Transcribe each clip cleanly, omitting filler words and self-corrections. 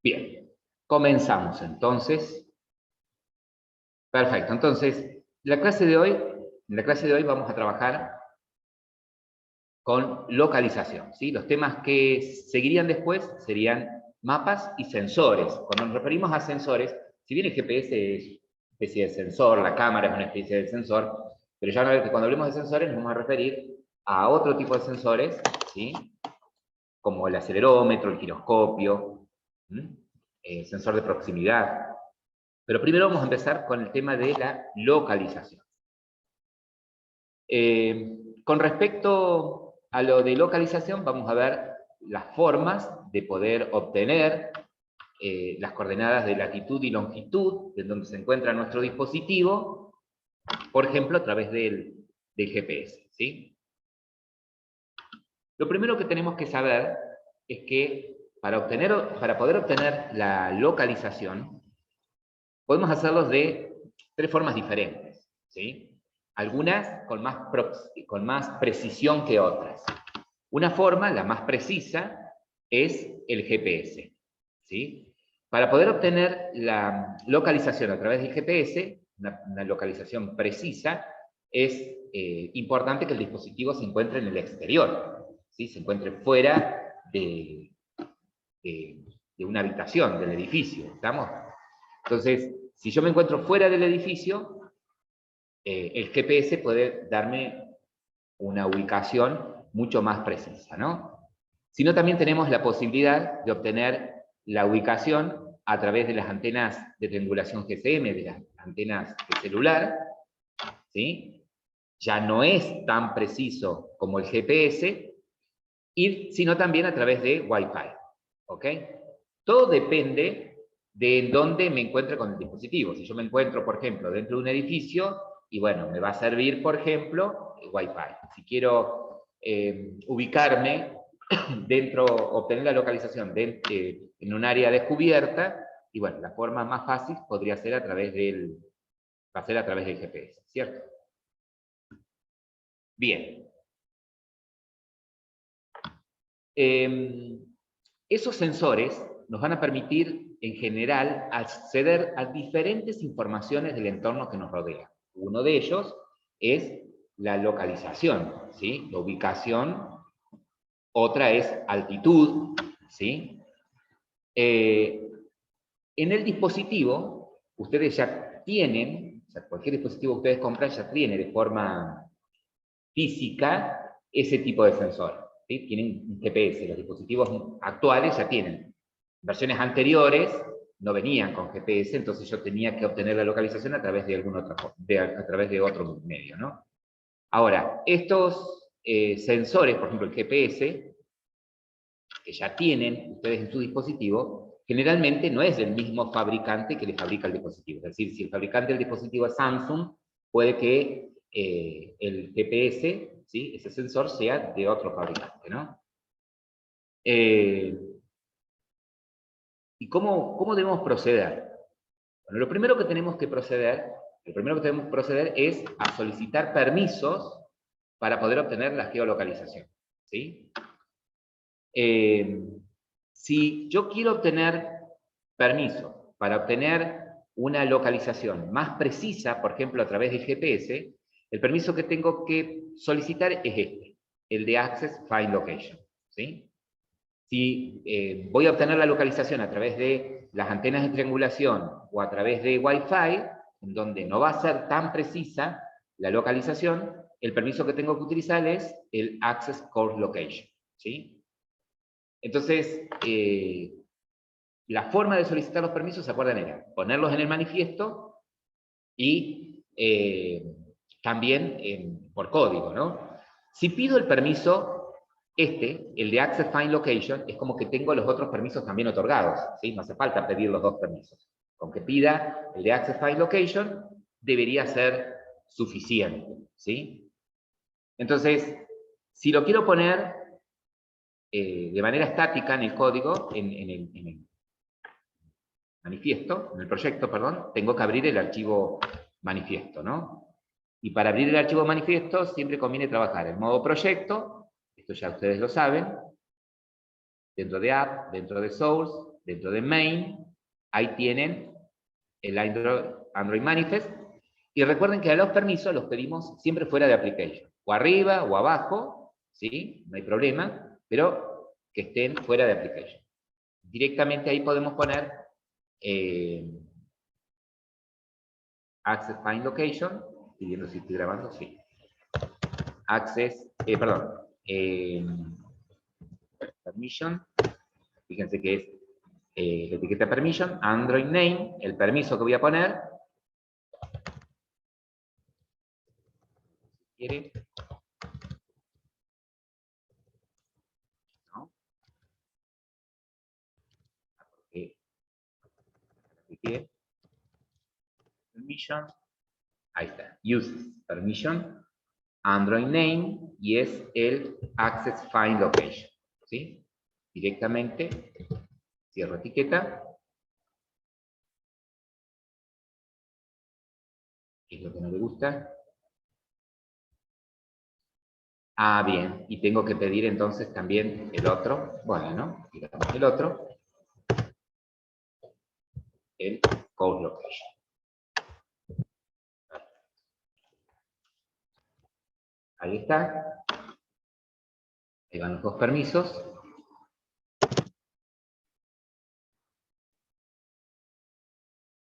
Bien, comenzamos entonces. Perfecto, entonces, en la clase de hoy vamos a trabajar con localización, ¿sí? Los temas que seguirían después serían mapas y sensores. Cuando nos referimos a sensores, si bien el GPS es una especie de sensor, la cámara es una especie de sensor, pero ya cuando hablemos de sensores nos vamos a referir a otro tipo de sensores, ¿sí? Como el acelerómetro, el giroscopio, sensor de proximidad. Pero primero vamos a empezar con el tema de la localización. Con respecto a lo de localización, vamos a ver las formas de poder obtener las coordenadas de latitud y longitud de donde se encuentra nuestro dispositivo, por ejemplo, a través del GPS, ¿sí? Lo primero que tenemos que saber es que para poder obtener la localización, podemos hacerlos de tres formas diferentes, ¿sí? Algunas con más precisión que otras. Una forma, la más precisa, es el GPS, ¿sí? Para poder obtener la localización a través del GPS, una localización precisa, es importante que el dispositivo se encuentre en el exterior, ¿sí? Se encuentre fuera de una habitación, del edificio, ¿estamos? Entonces, si yo me encuentro fuera del edificio, el GPS puede darme una ubicación mucho más precisa, ¿no? Sino también tenemos la posibilidad de obtener la ubicación a través de las antenas de triangulación GSM, de las antenas de celular, ¿sí? Ya no es tan preciso como el GPS, sino también a través de Wi-Fi, ¿ok? Todo depende de dónde me encuentre con el dispositivo. Si yo me encuentro, por ejemplo, dentro de un edificio, y bueno, me va a servir, por ejemplo, Wi-Fi. Si quiero ubicarme obtener la localización en un área descubierta, y bueno, la forma más fácil podría ser a través del GPS, ¿cierto? Bien. Esos sensores nos van a permitir, en general, acceder a diferentes informaciones del entorno que nos rodea. Uno de ellos es la localización, ¿sí? La ubicación. Otra es altitud, ¿sí? En el dispositivo, ustedes ya tienen, o sea, cualquier dispositivo que ustedes compran ya tiene de forma física ese tipo de sensor, ¿sí? Tienen un GPS, los dispositivos actuales ya tienen. Versiones anteriores no venían con GPS, entonces yo tenía que obtener la localización a través de a través de otro medio, ¿no? Ahora, estos sensores, por ejemplo el GPS, que ya tienen ustedes en su dispositivo, generalmente no es del mismo fabricante que le fabrica el dispositivo. Es decir, si el fabricante del dispositivo es Samsung, puede que el GPS, ¿sí? Ese sensor, sea de otro fabricante, ¿no? ¿Y cómo debemos proceder? Bueno, lo primero que tenemos que proceder es a solicitar permisos para poder obtener la geolocalización, ¿sí? Si yo quiero obtener permiso para obtener una localización más precisa, por ejemplo, a través del GPS, el permiso que tengo que solicitar es este, el de Access Find Location, ¿sí? Si voy a obtener la localización a través de las antenas de triangulación o a través de Wi-Fi, en donde no va a ser tan precisa la localización, el permiso que tengo que utilizar es el Access Course Location, ¿sí? Entonces, la forma de solicitar los permisos, ¿se acuerdan? Era ponerlos en el manifiesto y también por código, ¿no? Si pido el permiso, el de Access Find Location, es como que tengo los otros permisos también otorgados, ¿sí? No hace falta pedir los dos permisos. Con que pida el de Access Find Location, debería ser suficiente, ¿sí? Entonces, si lo quiero poner de manera estática en el código, en el manifiesto, en el proyecto, perdón, tengo que abrir el archivo manifiesto, ¿no? Y para abrir el archivo manifiesto siempre conviene trabajar en modo proyecto, esto ya ustedes lo saben, dentro de App, dentro de Source, dentro de main, ahí tienen el Android Manifest. Y recuerden que a los permisos los pedimos siempre fuera de application. O arriba o abajo, ¿sí? No hay problema, pero que estén fuera de application. Directamente ahí podemos poner Access Find Location. Estoy viendo si estoy grabando, sí. Access, Permission. Fíjense que es la etiqueta Permission, Android Name, el permiso que voy a poner. ¿Quiere? ¿No? ¿Quiere? Permission. Ahí está. Uses Permission, Android Name, y es el Access Find Location. ¿Sí? Directamente cierro etiqueta. ¿Qué es lo que no le gusta? Ah, bien. Y tengo que pedir entonces también el otro. Bueno, digamos el otro. El Code Location. Ahí está. Ahí van los dos permisos.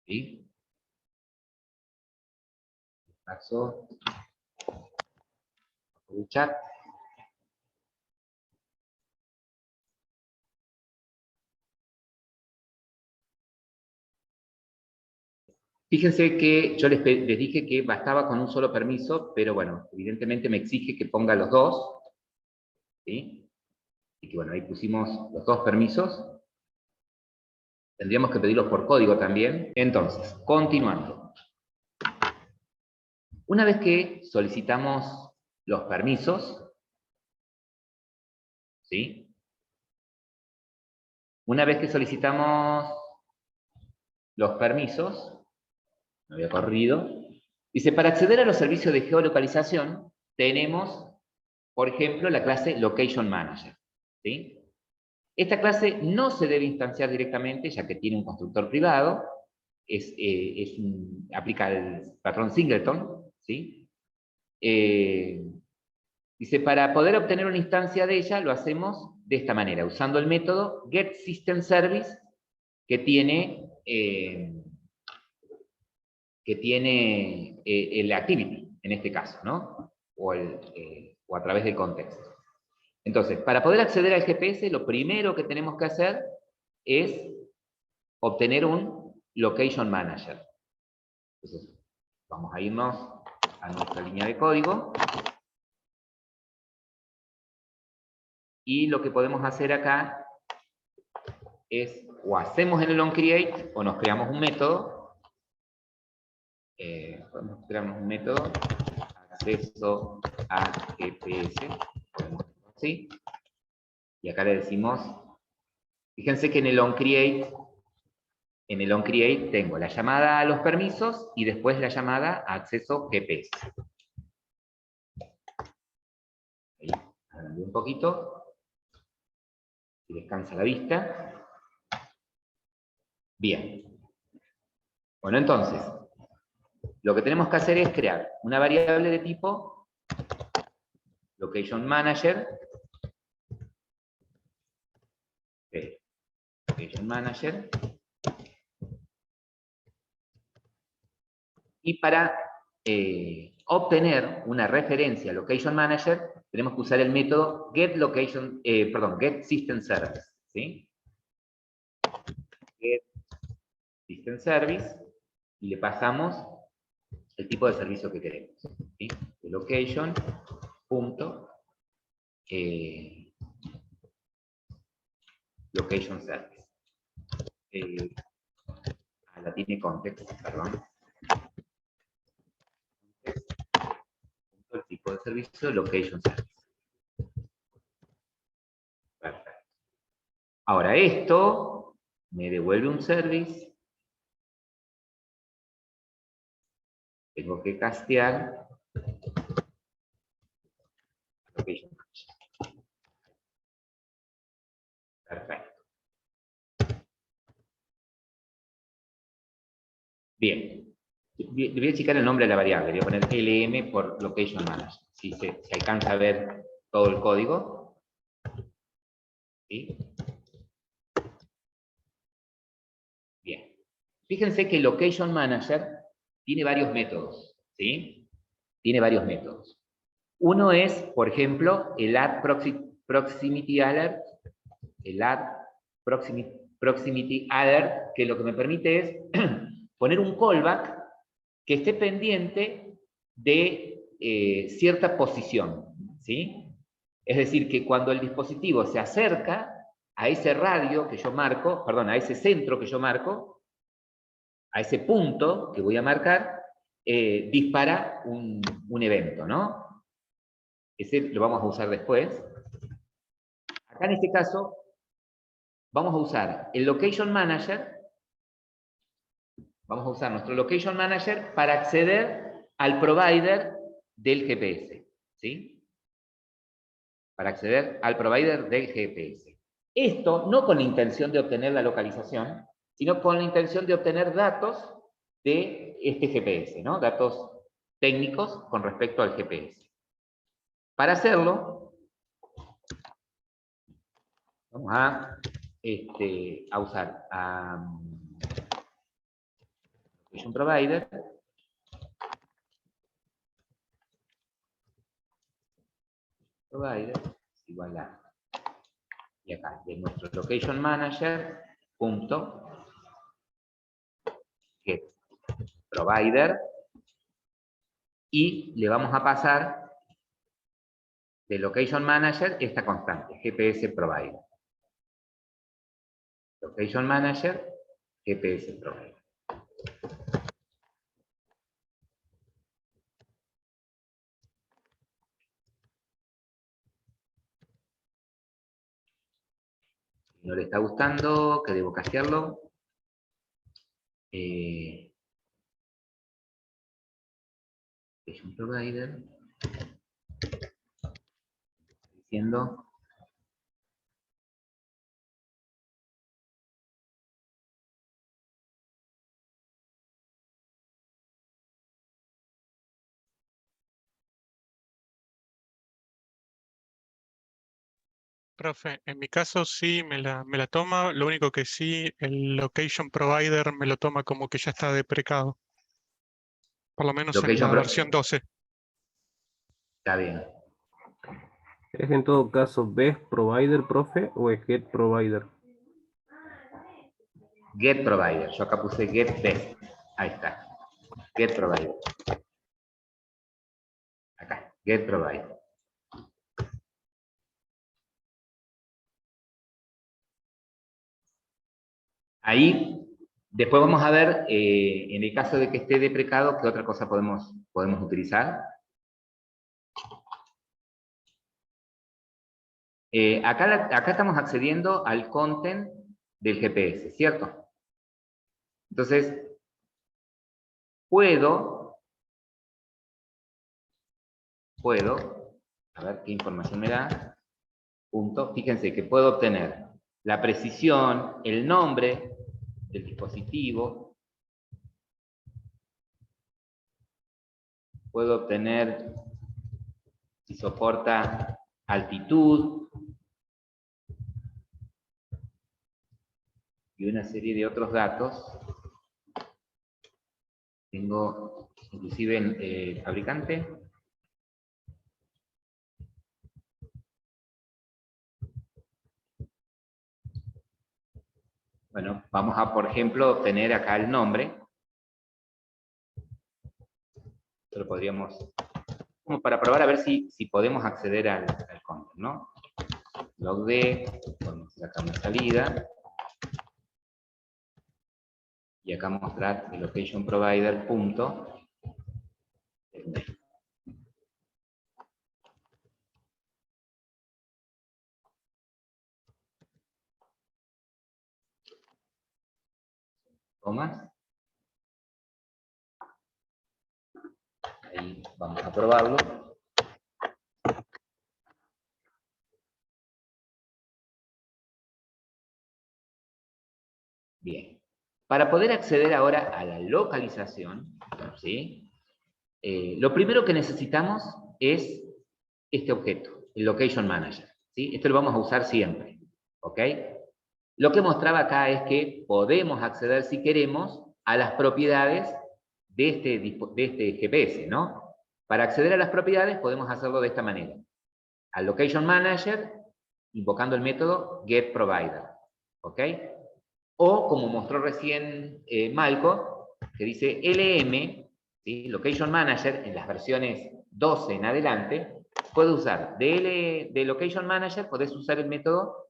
¿Sí? Paso el chat. Fíjense que yo les dije que bastaba con un solo permiso, pero bueno, evidentemente me exige que ponga los dos. ¿Sí? Y que bueno, ahí pusimos los dos permisos. Tendríamos que pedirlos por código también. Entonces, continuando. Una vez que solicitamos los permisos, ¿sí? Una vez que solicitamos los permisos, me había corrido, dice, para acceder a los servicios de geolocalización, tenemos, por ejemplo, la clase Location Manager, ¿sí? Esta clase no se debe instanciar directamente, ya que tiene un constructor privado, aplica el patrón Singleton, ¿sí? Dice, para poder obtener una instancia de ella, lo hacemos de esta manera, usando el método getSystemService que tiene el activity, en este caso, ¿no? O a través del contexto. Entonces, para poder acceder al GPS, lo primero que tenemos que hacer es obtener un Location Manager. Entonces, vamos a irnos a nuestra línea de código. Y lo que podemos hacer acá es, o hacemos en el onCreate, o nos creamos un método. Podemos crearnos un método, acceso a GPS, podemos decirlo así. Y acá le decimos, fíjense que en el onCreate tengo la llamada a los permisos y después la llamada a acceso GPS. Ahí, agrandé un poquito. Y descansa la vista. Bien. Bueno, entonces, lo que tenemos que hacer es crear una variable de tipo Location Manager. Location Manager. Y para obtener una referencia a Location Manager, tenemos que usar el método getSystemService. ¿Sí? GetSystemService, y le pasamos el tipo de servicio que queremos. ¿Sí? Location. Location Service. La tiene context, perdón. El tipo de servicio, Location Service. Perfecto. Ahora esto me devuelve un service. Tengo que castear Location Manager. Perfecto. Bien. Le voy a checar el nombre de la variable. Le voy a poner LM por Location Manager. Si se alcanza a ver todo el código. ¿Sí? Bien. Fíjense que Location Manager tiene varios métodos. ¿Sí? Tiene varios métodos. Uno es, por ejemplo, el Add Proximity Alert. El Add Proximity Alert, que lo que me permite es poner un callback que esté pendiente de cierta posición, ¿sí? Es decir, que cuando el dispositivo se acerca a ese radio que yo marco, perdón, a ese centro que yo marco, a ese punto que voy a marcar, dispara un evento, ¿no? Ese lo vamos a usar después. Acá en este caso, vamos a usar el Location Manager. Vamos a usar nuestro Location Manager para acceder al provider del GPS, ¿sí? Para acceder al provider del GPS. Esto no con la intención de obtener la localización, sino con la intención de obtener datos de este GPS, ¿no? Datos técnicos con respecto al GPS. Para hacerlo, vamos a usar Location Provider. Provider igual a, y acá, de nuestro Location Manager, punto, get provider, y le vamos a pasar de Location Manager esta constante, GPS Provider. Location Manager, GPS Provider. Si no le está gustando, que debo castearlo. Location Provider. Diciendo. Profe, en mi caso sí me la toma, lo único que sí, el Location Provider me lo toma como que ya está deprecado, por lo menos en Location la Provider. versión 12. Está bien. ¿Es en todo caso best provider, profe, o es get provider? Get Provider. Yo acá puse Get Best. Ahí está. Get Provider. Acá. Get Provider. Ahí, después vamos a ver, en el caso de que esté deprecado, qué otra cosa podemos utilizar. Acá estamos accediendo al content del GPS, ¿cierto? Entonces, puedo, a ver qué información me da, punto, fíjense que puedo obtener la precisión, el nombre del dispositivo, puedo obtener si soporta altitud, y una serie de otros datos. Tengo inclusive el fabricante. Bueno, vamos a, por ejemplo, obtener acá el nombre. Esto lo podríamos, como para probar a ver si podemos acceder al content, ¿no? Log D, podemos sacar una salida. Y acá mostrar el location provider punto. Comas. Ahí vamos a probarlo. Bien. Para poder acceder ahora a la localización, ¿sí? Lo primero que necesitamos es este objeto, el Location Manager, ¿sí? Esto lo vamos a usar siempre, ¿ok? Lo que mostraba acá es que podemos acceder, si queremos, a las propiedades de este GPS, ¿no? Para acceder a las propiedades podemos hacerlo de esta manera. Al Location Manager, invocando el método getProvider, ¿ok? O, como mostró recién Malco, que dice LM, ¿sí? Location Manager, en las versiones 12 en adelante, puede usar de Location Manager, podés usar el método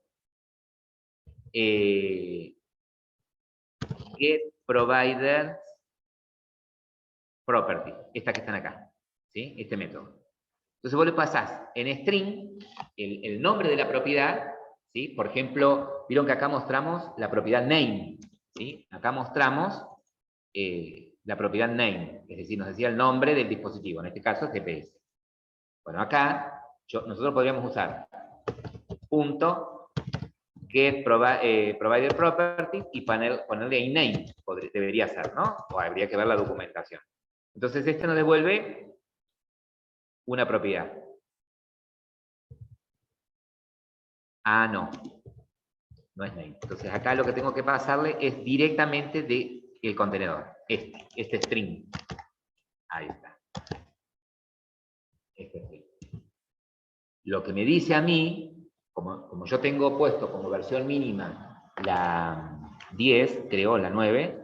getProvider property, esta que están acá, ¿sí? Este método. Entonces vos le pasás en string el nombre de la propiedad, ¿sí? Por ejemplo, vieron que acá mostramos la propiedad name, ¿sí? Acá mostramos la propiedad name, es decir, nos decía el nombre del dispositivo, en este caso GPS. Bueno, acá nosotros podríamos usar punto get provider property y ponerle ahí name, debería ser, ¿no? O habría que ver la documentación. Entonces este nos devuelve una propiedad. Ah, no. No es name. Entonces acá lo que tengo que pasarle es directamente del contenedor. Este string. Ahí está. Este string. Lo que me dice a mí, como yo tengo puesto como versión mínima la 10, creo, la 9,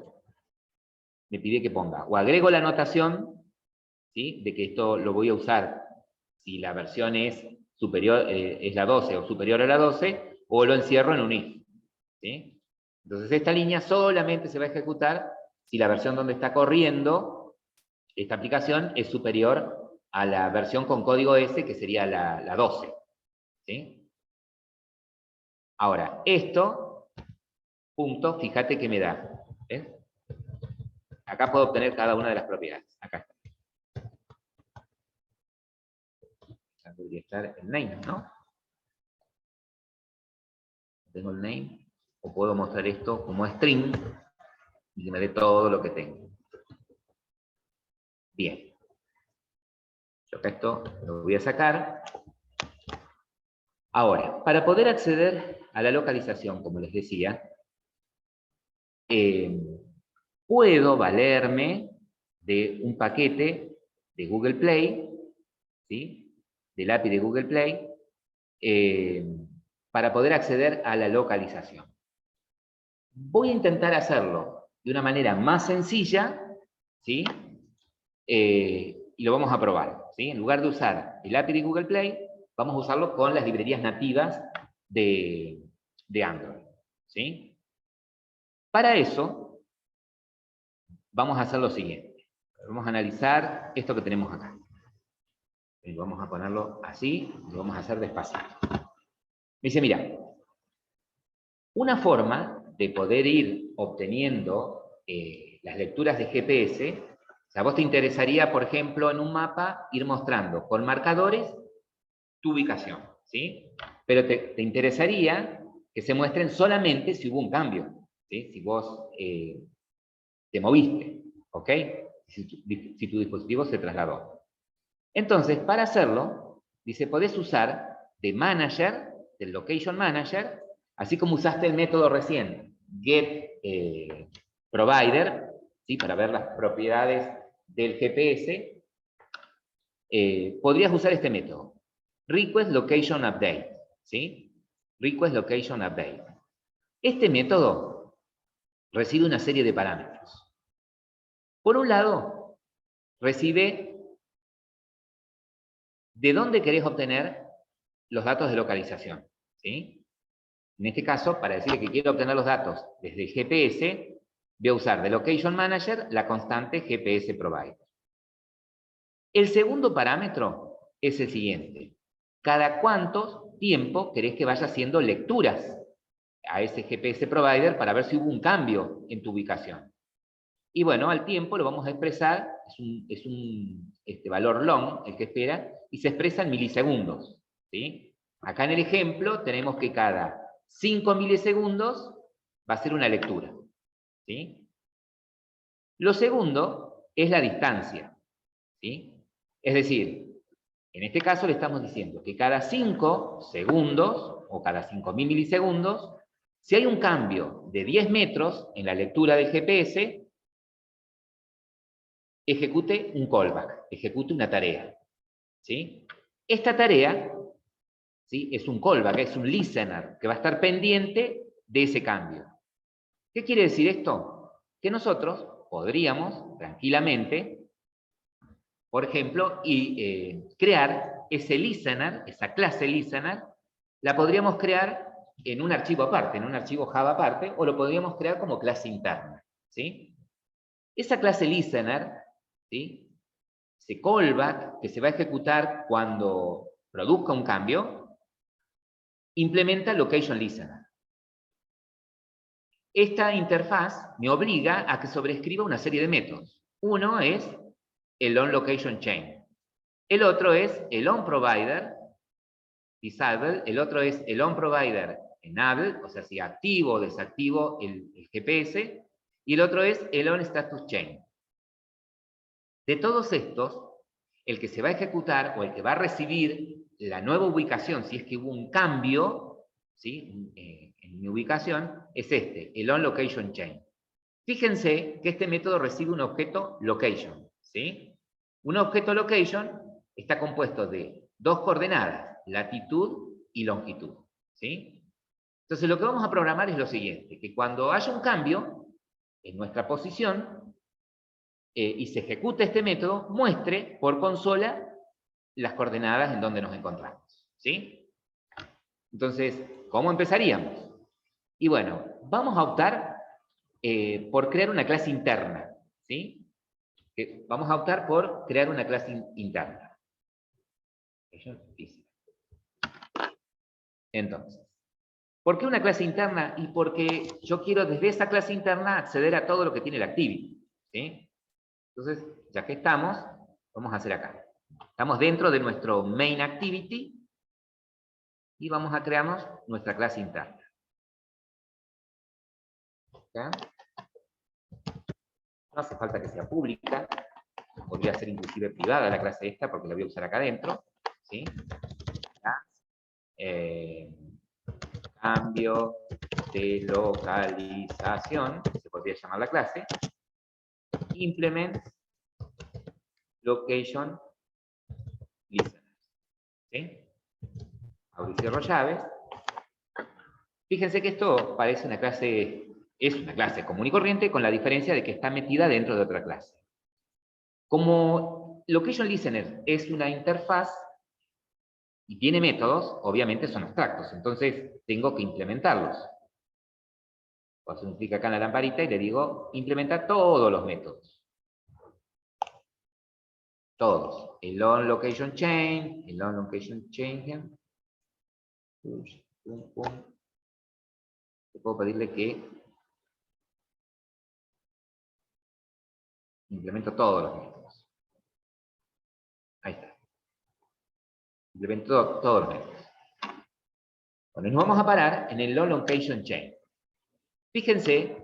me pide que ponga, o agrego la anotación, ¿sí? De que esto lo voy a usar si la versión es superior, es la 12 o superior a la 12, o lo encierro en un if, ¿sí? Entonces esta línea solamente se va a ejecutar si la versión donde está corriendo esta aplicación es superior a la versión con código S, que sería la 12, ¿sí? Ahora, esto, punto, fíjate que me da, ¿ves? Acá puedo obtener cada una de las propiedades. Acá está. Ya debería estar el name, ¿no? Tengo el name, o puedo mostrar esto como string y que me dé todo lo que tengo. Bien. Yo acá esto lo voy a sacar. Ahora, para poder acceder a la localización, como les decía, puedo valerme de un paquete de Google Play, ¿sí? Del API de Google Play, para poder acceder a la localización. Voy a intentar hacerlo de una manera más sencilla, ¿sí? Y lo vamos a probar, ¿sí? En lugar de usar el API de Google Play, vamos a usarlo con las librerías nativas de Android, ¿sí? Para eso, vamos a hacer lo siguiente. Vamos a analizar esto que tenemos acá. Y vamos a ponerlo así, y lo vamos a hacer despacito. Me dice, mira, una forma de poder ir obteniendo las lecturas de GPS, o sea, vos te interesaría, por ejemplo, en un mapa, ir mostrando con marcadores tu ubicación, ¿sí? Pero te interesaría que se muestren solamente si hubo un cambio, ¿sí? Si vos te moviste, ¿ok? Si tu dispositivo se trasladó. Entonces, para hacerlo, dice, podés usar de manager, del location manager, así como usaste el método recién, getProvider, ¿sí? Para ver las propiedades del GPS, podrías usar este método, request location update, ¿sí? Request location update. Este método recibe una serie de parámetros. Por un lado, recibe de dónde querés obtener los datos de localización, ¿sí? En este caso, para decirle que quiero obtener los datos desde el GPS, voy a usar de Location Manager la constante GPS Provider. El segundo parámetro es el siguiente. ¿Cada cuánto tiempo querés que vaya haciendo lecturas a ese GPS Provider para ver si hubo un cambio en tu ubicación? Y bueno, al tiempo lo vamos a expresar, es un valor long, el que espera, y se expresa en milisegundos, ¿sí? Acá en el ejemplo tenemos que cada 5 milisegundos va a ser una lectura, ¿sí? Lo segundo es la distancia, ¿sí? Es decir, en este caso le estamos diciendo que cada 5 segundos, o cada 5.000 milisegundos, si hay un cambio de 10 metros en la lectura del GPS, ejecute un callback, ejecute una tarea, ¿sí? Esta tarea, ¿sí?, es un callback, es un listener, que va a estar pendiente de ese cambio. ¿Qué quiere decir esto? Que nosotros podríamos tranquilamente, por ejemplo, crear ese listener, esa clase listener, la podríamos crear en un archivo aparte, en un archivo Java aparte, o lo podríamos crear como clase interna, ¿sí? Esa clase listener, ¿sí?, ese callback que se va a ejecutar cuando produzca un cambio, implementa location listener. Esta interfaz me obliga a que sobrescriba una serie de métodos. Uno es el onLocationChain. El otro es el onProvider disable. El otro es el onProvider enable, o sea, si activo o desactivo el GPS. Y el otro es el onStatusChain. De todos estos, el que se va a ejecutar o el que va a recibir la nueva ubicación, si es que hubo un cambio, ¿sí?, en mi ubicación, es este, el onLocationChain. Fíjense que este método recibe un objeto location, ¿sí? Un objeto location está compuesto de dos coordenadas, latitud y longitud, ¿sí? Entonces lo que vamos a programar es lo siguiente, que cuando haya un cambio en nuestra posición y se ejecute este método, muestre por consola las coordenadas en donde nos encontramos, ¿sí? Entonces, ¿cómo empezaríamos? Y bueno, vamos a optar por crear una clase interna, ¿sí? Vamos a optar por crear una clase interna. Entonces, ¿por qué una clase interna? Y porque yo quiero desde esa clase interna acceder a todo lo que tiene el activity, ¿sí? Entonces, ya que estamos, vamos a hacer acá. Estamos dentro de nuestro main activity y vamos a crearnos nuestra clase interna. ¿Ya? No hace falta que sea pública, podría ser inclusive privada la clase esta porque la voy a usar acá adentro, ¿sí? Cambio de localización, se podría llamar la clase, implement location listener, ¿sí? Abro y cierro llaves. Fíjense que esto parece una clase, es una clase común y corriente, con la diferencia de que está metida dentro de otra clase. Como location listener es una interfaz y tiene métodos, obviamente son abstractos, entonces tengo que implementarlos. Puedo hacer un clic acá en la lamparita y le digo implementar todos los métodos. Todos. El onLocationChain, el onLocationChain. Puedo pedirle que implemento todos los métodos. Ahí está. Implemento todos los métodos. Bueno, nos vamos a parar en el onLocationChain. Fíjense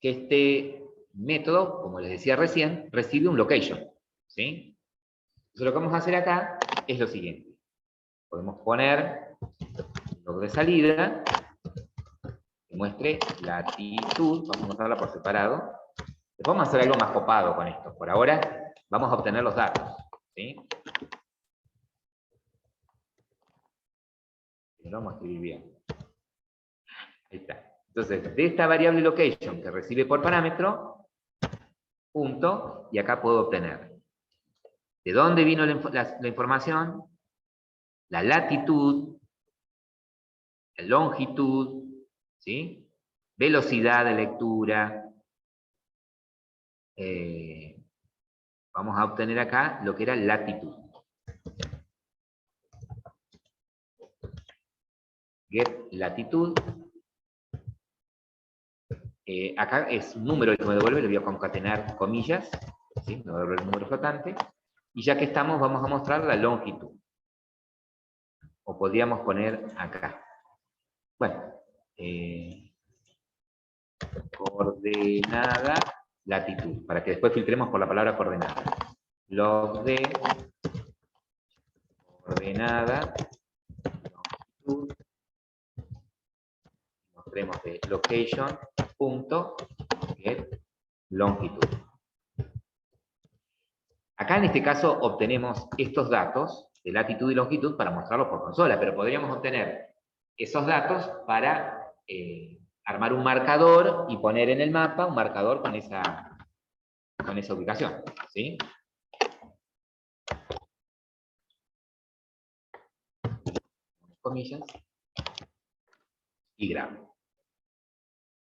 que este método, como les decía recién, recibe un location, ¿sí? Entonces lo que vamos a hacer acá es lo siguiente. Podemos poner un log de salida que muestre latitud, vamos a mostrarla por separado. Después vamos a hacer algo más copado con esto. Por ahora vamos a obtener los datos, ¿sí? Lo vamos a escribir bien. Ahí está. Entonces, de esta variable location que recibe por parámetro, punto, y acá puedo obtener de dónde vino la información, la latitud, la longitud, ¿sí? Velocidad de lectura. Vamos a obtener acá lo que era latitud. Get latitud. Acá es un número que me devuelve, le voy a concatenar comillas, ¿sí? Me devuelve el número flotante. Y ya que estamos, vamos a mostrar la longitud. O podríamos poner acá. Bueno, coordenada latitud, para que después filtremos por la palabra coordenada. Log de coordenada, longitud, mostremos de location, punto, get longitud. Acá en este caso obtenemos estos datos de latitud y longitud para mostrarlos por consola, pero podríamos obtener esos datos para armar un marcador y poner en el mapa un marcador con esa ubicación, ¿sí? Comillas y grabo.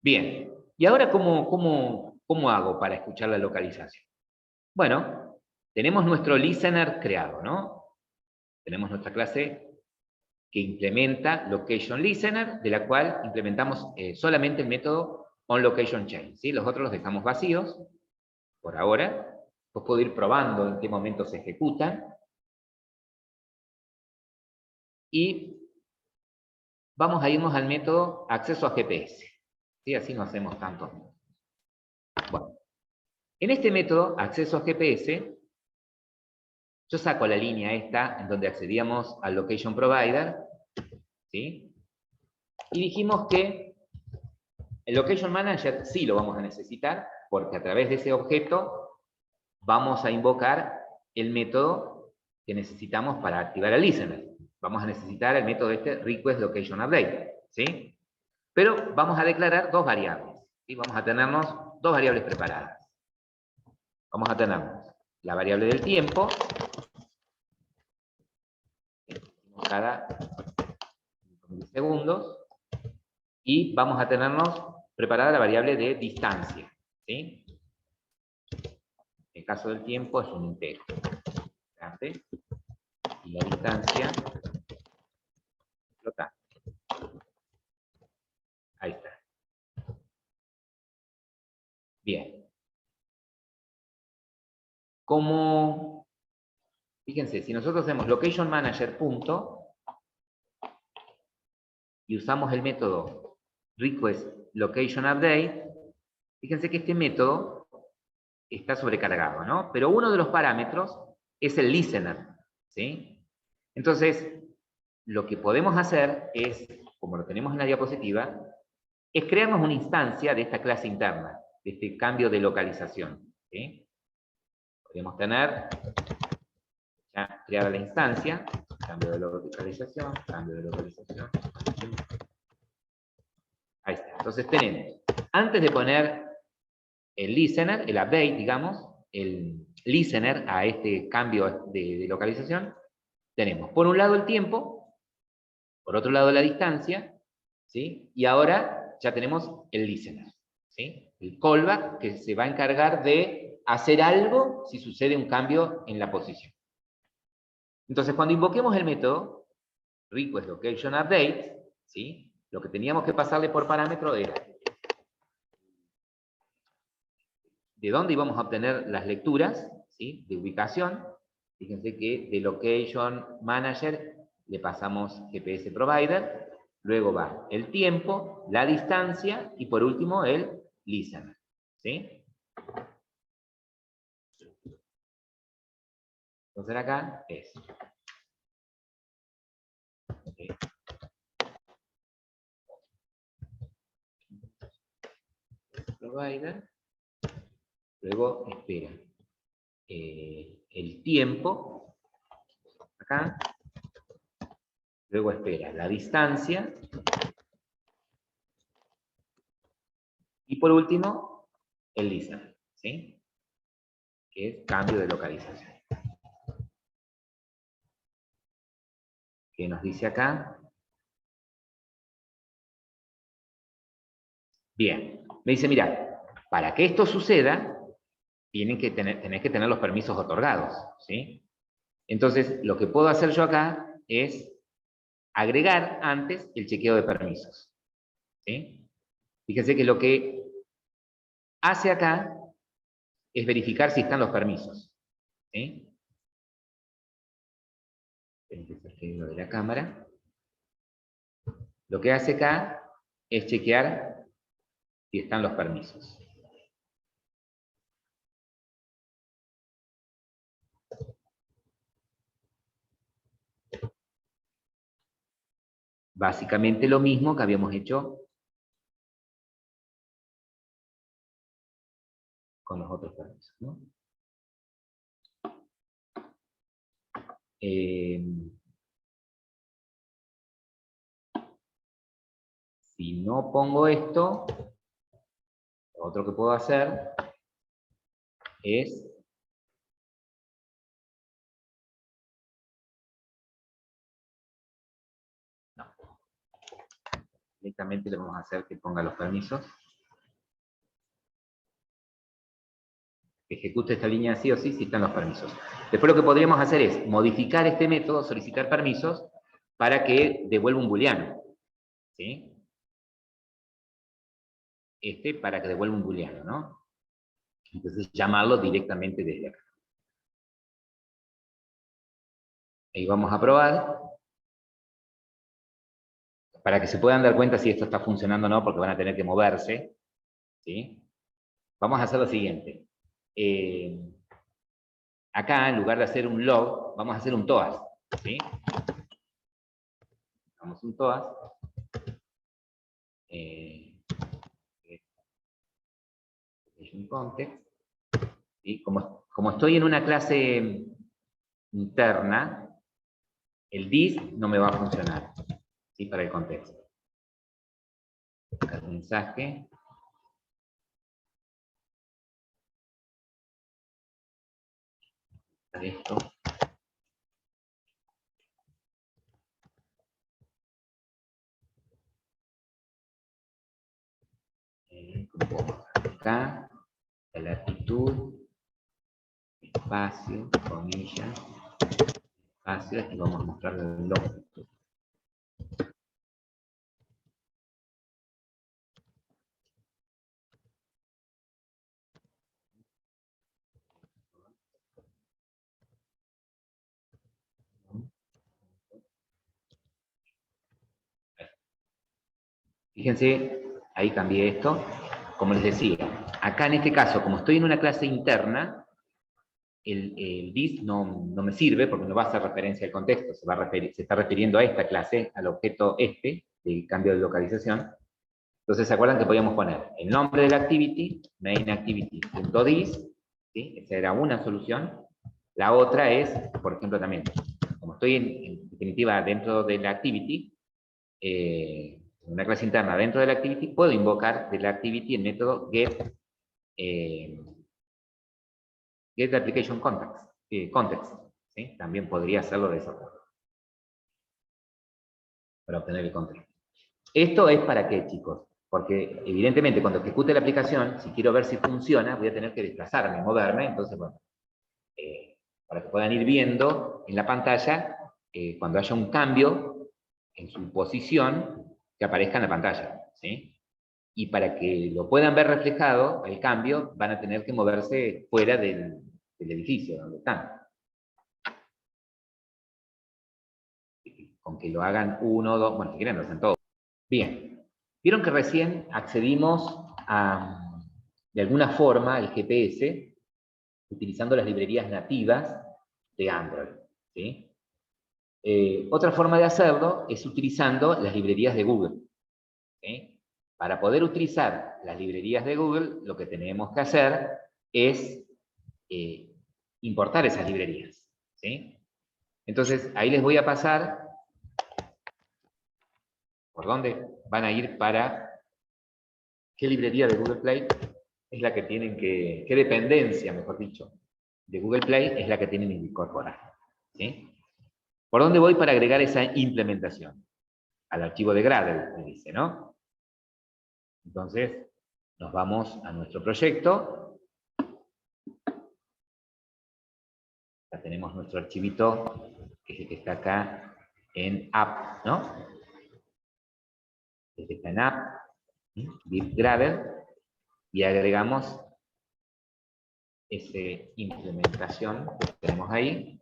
Bien, y ahora ¿cómo hago para escuchar la localización? Bueno, tenemos nuestro listener creado, ¿no? Tenemos nuestra clase que implementa location listener, de la cual implementamos solamente el método onLocationChange, ¿sí? Los otros los dejamos vacíos por ahora. Pues puedo ir probando en qué momento se ejecutan. Y vamos a irnos al método acceso a GPS, ¿sí? Así no hacemos tantos. Bueno, en este método acceso a GPS, yo saco la línea esta en donde accedíamos al location provider, ¿sí? Y dijimos que el location manager sí lo vamos a necesitar, porque a través de ese objeto vamos a invocar el método que necesitamos para activar el listener. Vamos a necesitar el método request location update, ¿sí? Pero vamos a declarar dos variables, ¿sí? Vamos a tenernos dos variables preparadas. Vamos a tenernos la variable del tiempo, cada 5 milisegundos, y vamos a tenernos preparada la variable de distancia, ¿sí? En el caso del tiempo es un entero, grande, y la distancia flotante. Ahí está. Bien. Fíjense, si nosotros hacemos location manager punto y usamos el método request location update, fíjense que este método está sobrecargado, ¿no? Pero uno de los parámetros es el listener, ¿sí? Entonces, lo que podemos hacer es, como lo tenemos en la diapositiva, es crearnos una instancia de esta clase interna, de este cambio de localización, ¿sí? Podemos tener ya creada la instancia, cambio de localización, cambio de localización. Ahí está. Entonces tenemos, antes de poner el listener, el update, digamos, el listener a este cambio de localización, tenemos por un lado el tiempo, por otro lado la distancia, ¿sí? Y ahora ya tenemos el listener, ¿sí? El callback que se va a encargar de hacer algo si sucede un cambio en la posición. Entonces, cuando invoquemos el método request location update, ¿sí? Lo que teníamos que pasarle por parámetro era de dónde íbamos a obtener las lecturas, ¿sí? De ubicación. Fíjense que de location manager le pasamos GPS provider, luego va el tiempo, la distancia y por último el listener, ¿sí? Entonces acá es provider, luego espera el tiempo, acá, luego espera la distancia, y por último, el listener, ¿sí? Que es cambio de localización. ¿Qué nos dice acá? Bien, me dice, mira, para que esto suceda, tenés que tener los permisos otorgados, ¿sí? Entonces, lo que puedo hacer yo acá es agregar antes el chequeo de permisos, ¿sí? Fíjense que lo que hace acá es verificar si están los permisos, ¿sí? Lo de la cámara. Lo que hace acá es chequear si están los permisos. básicamente lo mismo que habíamos hecho con los otros permisos, ¿no? Si no pongo esto, lo otro que puedo hacer es directamente le vamos a hacer que ponga los permisos. Que ejecute esta línea sí o sí si están los permisos. Después lo que podríamos hacer es modificar este método, solicitar permisos, para que devuelva un booleano. ¿Sí? Para que devuelva un booleano, ¿no? Entonces llamarlo directamente desde acá. Ahí vamos a probar. Para que se puedan dar cuenta si esto está funcionando o no, porque van a tener que moverse. ¿Sí? Vamos a hacer lo siguiente. Acá, en lugar de hacer un log, vamos a hacer un TOAS. ¿Sí? Vamos a un TOAS. Un context. ¿Sí? Como estoy en una clase interna, el this no me va a funcionar. ¿Sí? Para el contexto. El mensaje. Esto. Acá, la latitud, espacio, comillas, espacio, y vamos a mostrar el longitud. Fíjense, ahí cambié esto. Como les decía, acá en este caso, como estoy en una clase interna, el this no me sirve porque no va a hacer referencia al contexto, se está refiriendo a esta clase, al objeto de cambio de localización. Entonces, ¿se acuerdan que podíamos poner el nombre de la activity, main activity.this? ¿Sí? Esa era una solución. La otra es, por ejemplo, también, como estoy en definitiva dentro de la activity, una clase interna dentro de la activity, puedo invocar de la activity el método get application context. ¿Sí? También podría hacerlo de esa forma. Para obtener el contexto. ¿Esto es para qué, chicos? Porque evidentemente cuando ejecute la aplicación, si quiero ver si funciona, voy a tener que desplazarme, moverme. Entonces, bueno, para que puedan ir viendo en la pantalla, cuando haya un cambio en su posición, que aparezca en la pantalla. ¿Sí? Y para que lo puedan ver reflejado, el cambio, van a tener que moverse fuera del edificio donde están. Con que lo hagan uno, dos, bueno, si quieren lo hacen todos. Bien, vieron que recién accedimos a, de alguna forma, al GPS, utilizando las librerías nativas de Android. ¿Sí? Otra forma de hacerlo es utilizando las librerías de Google. ¿Sí? Para poder utilizar las librerías de Google, lo que tenemos que hacer es importar esas librerías. ¿Sí? Entonces, ahí les voy a pasar por dónde van a ir para qué librería de Google Play es la que tienen qué dependencia, mejor dicho, de Google Play es la que tienen que incorporar. ¿Sí? ¿Por dónde voy para agregar esa implementación? Al archivo de Gradle, me dice, ¿no? Entonces, nos vamos a nuestro proyecto. Ya tenemos nuestro archivito, que es el que está acá en app, ¿no? Este está en app, Bit Gradle, y agregamos esa implementación que tenemos ahí,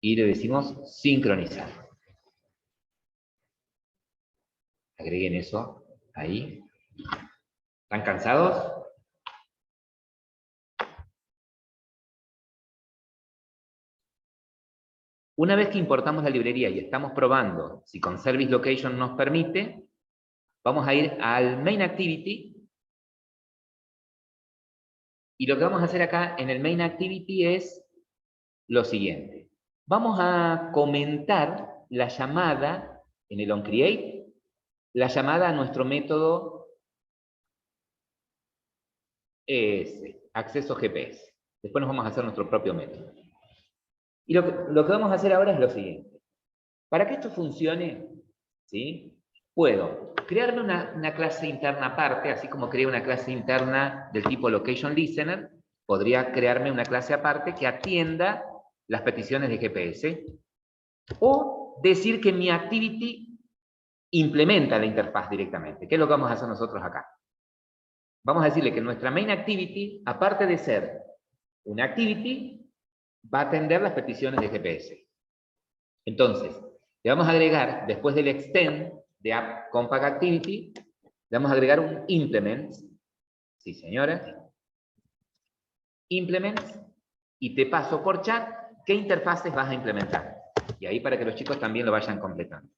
y le decimos sincronizar. Agreguen eso ahí. ¿Están cansados? Una vez que importamos la librería y estamos probando si con Service Location nos permite, vamos a ir al Main Activity. Y lo que vamos a hacer acá en el Main Activity es lo siguiente. Vamos a comentar la llamada en el onCreate, la llamada a nuestro método acceso GPS. Después nos vamos a hacer nuestro propio método. Y lo que vamos a hacer ahora es lo siguiente. Para que esto funcione, ¿sí? Puedo crearme una clase interna aparte, así como creé una clase interna del tipo Location Listener, podría crearme una clase aparte que atienda las peticiones de GPS, o decir que mi activity implementa la interfaz directamente, que es lo que vamos a hacer nosotros acá. Vamos a decirle que nuestra main activity, aparte de ser una activity, va a atender las peticiones de GPS. Entonces, le vamos a agregar, después del extend de App Compact Activity, le vamos a agregar un implement. Sí, señora. Implement. Y te paso por chat qué interfaces vas a implementar. Y ahí para que los chicos también lo vayan completando.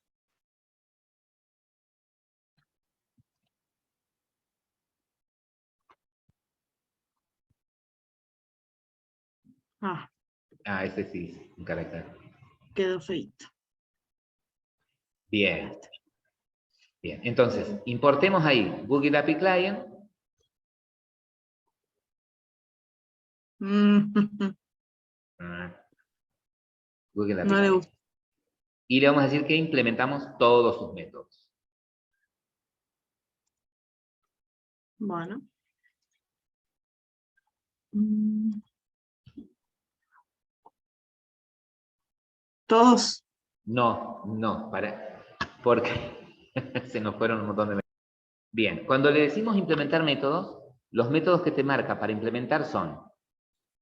Ese sí, un carácter. Quedó feito. Bien. Bien, entonces, importemos ahí Google API Client. Google API No le Client. gusta. Y le vamos a decir que implementamos todos sus métodos. Bueno. Todos. No, porque se nos fueron un montón de métodos. Bien, cuando le decimos implementar métodos, los métodos que te marca para implementar son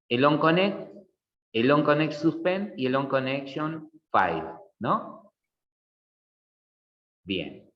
el onConnect, el onConnect suspend y el onConnection file, ¿no? Bien.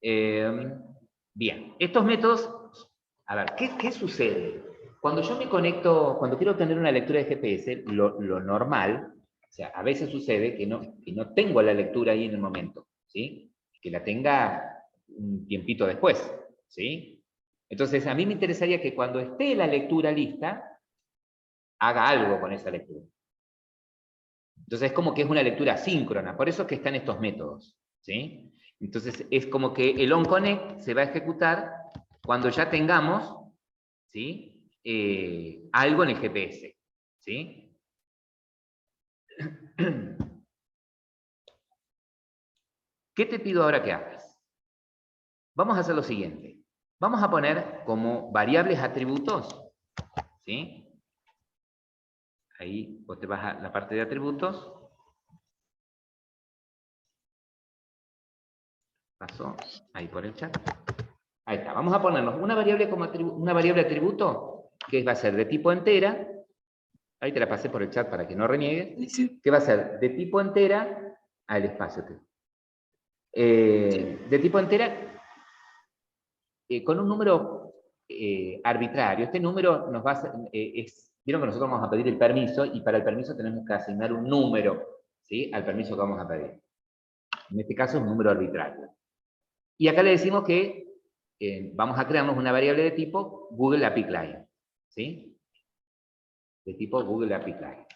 Bien, estos métodos, a ver, ¿qué sucede? Cuando yo me conecto, cuando quiero obtener una lectura de GPS, lo normal, o sea, a veces sucede que no tengo la lectura ahí en el momento, ¿sí? Que la tenga un tiempito después, ¿sí? Entonces, a mí me interesaría que cuando esté la lectura lista, haga algo con esa lectura. Entonces, es como que es una lectura síncrona, por eso es que están estos métodos, ¿sí? Entonces, es como que el onConnect se va a ejecutar cuando ya tengamos, ¿sí? Algo en el GPS, ¿sí? ¿Qué te pido ahora que hagas? Vamos a hacer lo siguiente. Vamos a poner como variables atributos, ¿sí? Ahí vos te vas a la parte de atributos. Pasó ahí por el chat. Ahí está. Vamos a ponernos una variable como una variable atributo que va a ser de tipo entera. Ahí te la pasé por el chat para que no reniegues. Sí. Que va a ser de tipo entera al espacio. De tipo entera con un número arbitrario. Este número nos va a ser, vieron que nosotros vamos a pedir el permiso y para el permiso tenemos que asignar un número, ¿sí? Al permiso que vamos a pedir. En este caso es un número arbitrario. Y acá le decimos que vamos a crearnos una variable de tipo Google API Client, ¿sí? De tipo Google API Client.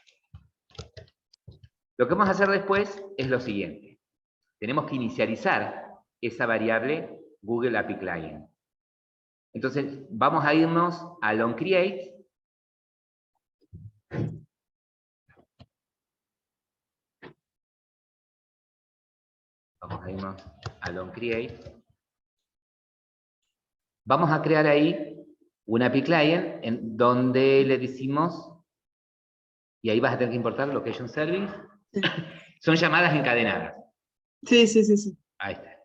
Lo que vamos a hacer después es lo siguiente. Tenemos que inicializar esa variable Google API Client. Entonces, vamos a irnos al onCreate. Vamos a irnos al onCreate. Vamos a crear ahí un API Client en donde le decimos, y ahí vas a tener que importar Location Service. Sí. Son llamadas encadenadas. Sí. Ahí está.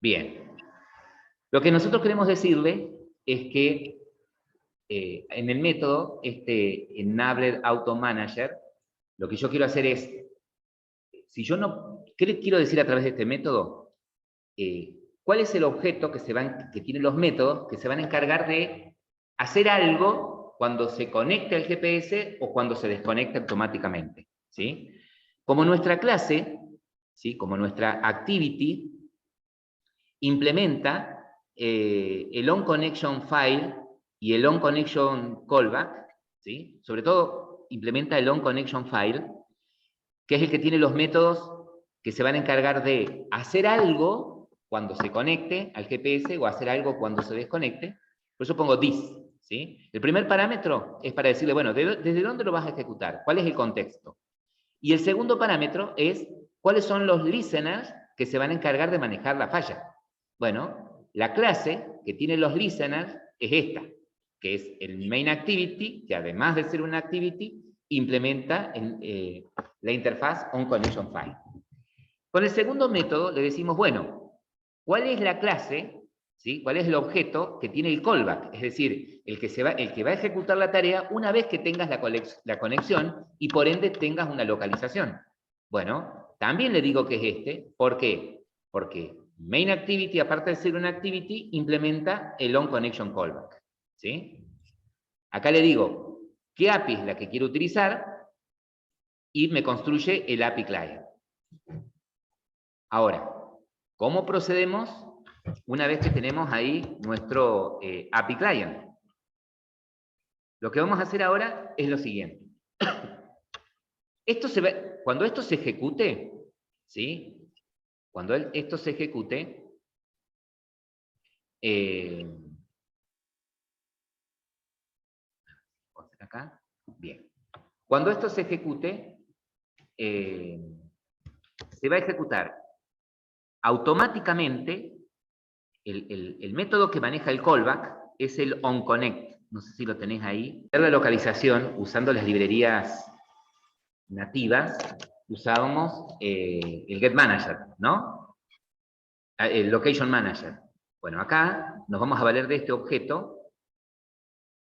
Bien. Lo que nosotros queremos decirle es que en el método, este Enabled Auto Manager, lo que yo quiero hacer es, si yo no, ¿qué les quiero decir a través de este método? ¿Cuál es el objeto que tienen los métodos que se van a encargar de hacer algo cuando se conecte al GPS o cuando se desconecta automáticamente, ¿sí? Como nuestra clase, ¿sí? Como nuestra activity, implementa el onConnectionFile y el onConnectionCallback, ¿sí? Sobre todo implementa el onConnectionFile, que es el que tiene los métodos que se van a encargar de hacer algo cuando se conecte al GPS o hacer algo cuando se desconecte. Por eso pongo this, ¿sí? El primer parámetro es para decirle, bueno, ¿desde dónde lo vas a ejecutar? ¿Cuál es el contexto? Y el segundo parámetro es cuáles son los listeners que se van a encargar de manejar la falla. Bueno, la clase que tiene los listeners es esta, que es el main activity, que además de ser una activity, implementa la interfaz onConnectionFile. Con el segundo método le decimos, bueno, ¿cuál es la clase, ¿sí? ¿Cuál es el objeto que tiene el callback? Es decir, el que va a ejecutar la tarea una vez que tengas la conexión y por ende tengas una localización. Bueno, también le digo que es este. ¿Por qué? Porque main activity, aparte de ser una activity, implementa el onConnectionCallback, ¿sí? Acá le digo qué API es la que quiero utilizar y me construye el API Client. Ahora, ¿cómo procedemos una vez que tenemos ahí nuestro API Client? Lo que vamos a hacer ahora es lo siguiente. Cuando esto se ejecute, ¿sí? Cuando esto se ejecute, acá, bien. Cuando esto se ejecute, se va a ejecutar automáticamente el método que maneja el callback es el onConnect. No sé si lo tenés ahí. Para la localización, usando las librerías nativas, usábamos el getManager, ¿no? El Location Manager. Bueno, acá nos vamos a valer de este objeto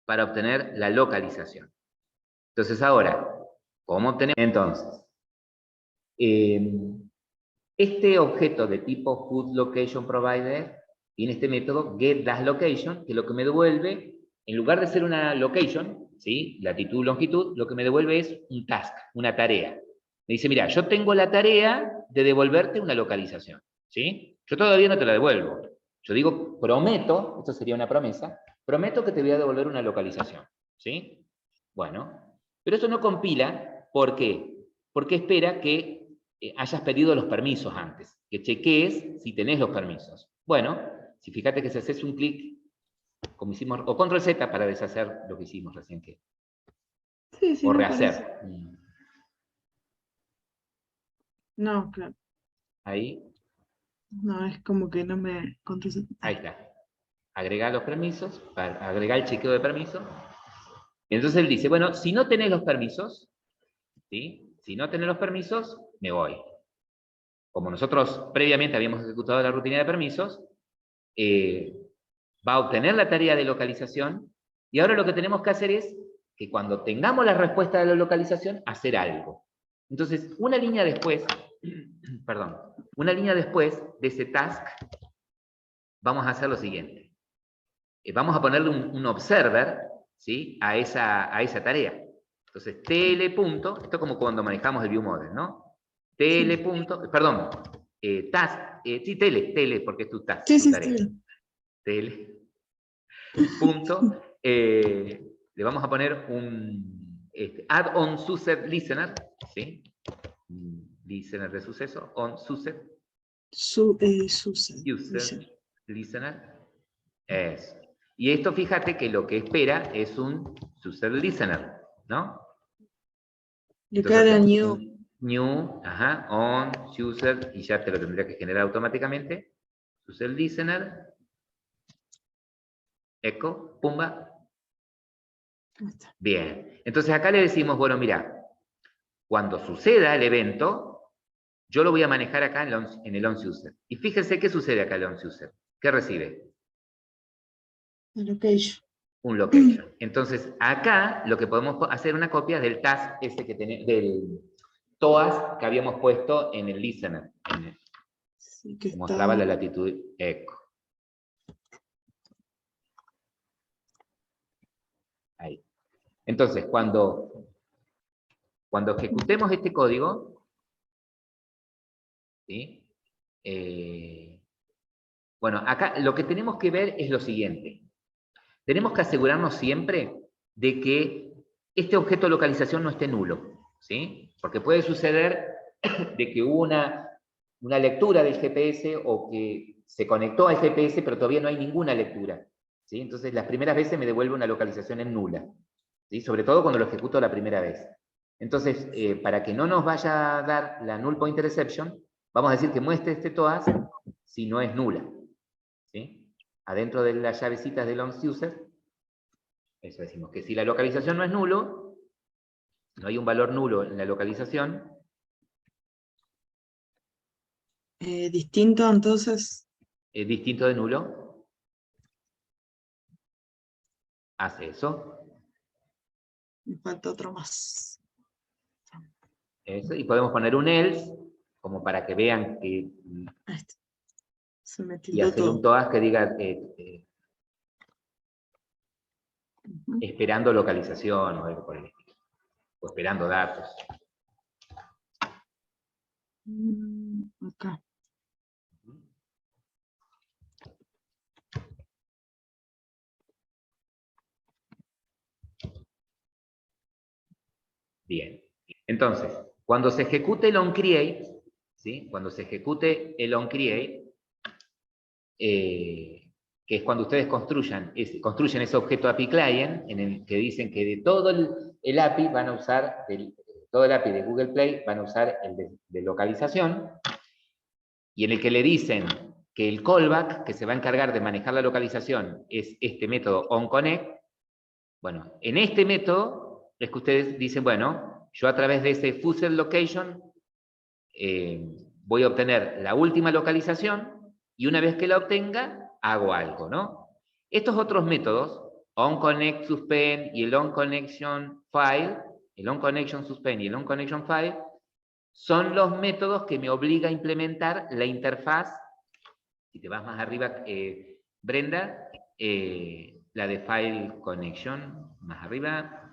para obtener la localización. Entonces ahora, ¿cómo obtenemos? Entonces, este objeto de tipo HoodLocationProvider tiene este método getDashLocation, que lo que me devuelve, en lugar de ser una location, ¿sí? Latitud, longitud, lo que me devuelve es un task, una tarea. Me dice, mira, yo tengo la tarea de devolverte una localización, ¿sí? Yo todavía no te la devuelvo. Yo digo, prometo, esto sería una promesa, prometo que te voy a devolver una localización, ¿sí? Bueno, pero esto no compila, ¿por qué? Porque espera que hayas pedido los permisos antes, que chequees si tenés los permisos. Bueno, si fíjate que si haces un clic, como hicimos, o control Z para deshacer lo que hicimos recién, Sí, sí, o me rehacer. parece. No, claro. Ahí, No, es como que no me contesta. ahí está. Agregar los permisos, agregar el chequeo de permisos. Y entonces él dice, bueno, si no tenés los permisos, ¿sí? Si no tenés los permisos, me voy. Como nosotros previamente habíamos ejecutado la rutina de permisos, va a obtener la tarea de localización y ahora lo que tenemos que hacer es que cuando tengamos la respuesta de la localización, hacer algo. Entonces, una línea después, perdón, una línea después de ese task, vamos a hacer lo siguiente. Vamos a ponerle un observer, ¿sí? a esa tarea. Entonces, tl punto, esto es como cuando manejamos el view model, ¿no? Tl punto, perdón, task, sí, tl, porque es tu task, Sí, tu sí, tarea. sí. Tl punto, le vamos a poner un add-on success listener, ¿sí? Listener de suceso, on success, Susan. user listener, es. Y esto fíjate que lo que espera es un success listener, ¿no? Le Entonces, queda hace new. new, ajá, on, user, y ya te lo tendría que generar automáticamente. Success listener, echo, pumba. Ahí está. Bien, entonces acá le decimos, bueno, mira, cuando suceda el evento, yo lo voy a manejar acá en el onCuser. Y fíjense qué sucede acá en el onCuser. ¿Qué recibe? La location. Un location. Entonces, acá lo que podemos hacer una copia del task ese que tenemos, del TOAS que habíamos puesto en el listener. Sí, que Que mostraba está. la latitud eco. Ahí. Entonces, cuando ejecutemos este código, ¿sí? Bueno, acá lo que tenemos que ver es lo siguiente. Tenemos que asegurarnos siempre de que este objeto de localización no esté nulo, ¿sí? Porque puede suceder de que hubo una lectura del GPS o que se conectó al GPS, pero todavía no hay ninguna lectura, ¿sí? Entonces, las primeras veces me devuelve una localización en nula, ¿sí? Sobre todo cuando lo ejecuto la primera vez. Entonces, para que no nos vaya a dar la null pointer exception, vamos a decir que muestre este TOAS si no es nula, ¿sí? Adentro de las llavecitas de LongUser, eso decimos que si la localización no es nulo, no hay un valor nulo en la localización. Distinto, entonces. Es distinto de nulo. Hace eso. Me falta otro más. Eso. Y podemos poner un else, como para que vean que... Ahí está. Se me Y tildó hacer un todo. TOAS que diga Ujú. esperando localización o algo por el estilo. O esperando datos. Acá. Bien. Entonces, cuando se ejecute el onCreate, ¿sí? Cuando se ejecute el onCreate, que es cuando ustedes construyen ese objeto API Client, en el que dicen que de todo el API van a usar, todo el API de Google Play van a usar el de localización, y en el que le dicen que el callback que se va a encargar de manejar la localización es este método onConnect. Bueno, en este método es que ustedes dicen, bueno, yo a través de ese fuzzer location voy a obtener la última localización y una vez que la obtenga, hago algo, ¿no? Estos otros métodos, onConnect suspend y el onConnection file, el onConnection suspend y el onConnection file, son los métodos que me obliga a implementar la interfaz. Si te vas más arriba, Brenda, la de file connection, más arriba,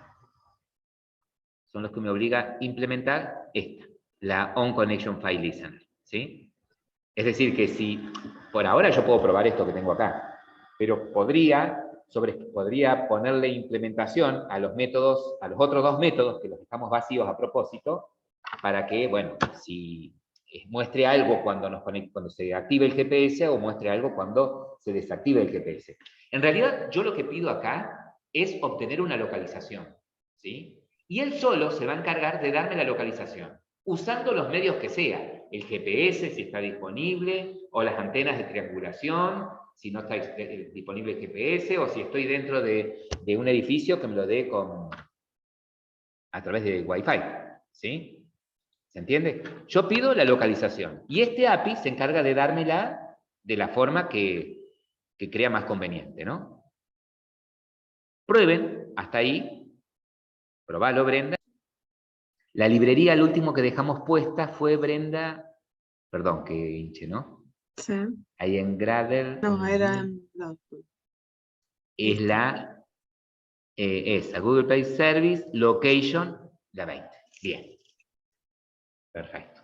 son los que me obliga a implementar esta, la onConnection file listener, ¿sí? Es decir, que si por ahora yo puedo probar esto que tengo acá, pero podría ponerle implementación a los métodos, a los otros dos métodos, que los dejamos vacíos a propósito, para que, bueno, si muestre algo cuando se active el GPS o muestre algo cuando se desactive el GPS. En realidad, yo lo que pido acá es obtener una localización, ¿sí? Y él solo se va a encargar de darme la localización, usando los medios que sea, el GPS si está disponible, o las antenas de triangulación, si no está disponible el GPS, o si estoy dentro de un edificio que me lo dé a través de Wi-Fi, ¿sí? ¿Se entiende? Yo pido la localización, y este API se encarga de dármela de la forma que crea más conveniente, ¿no? Prueben, hasta ahí, probalo, Brenda. La librería, el último que dejamos puesta fue, Brenda, perdón, que hinche, ¿no? Sí. Ahí en Gradle. No, era. No. Es esa, Google Play Service, Location, la 20. Bien. Perfecto.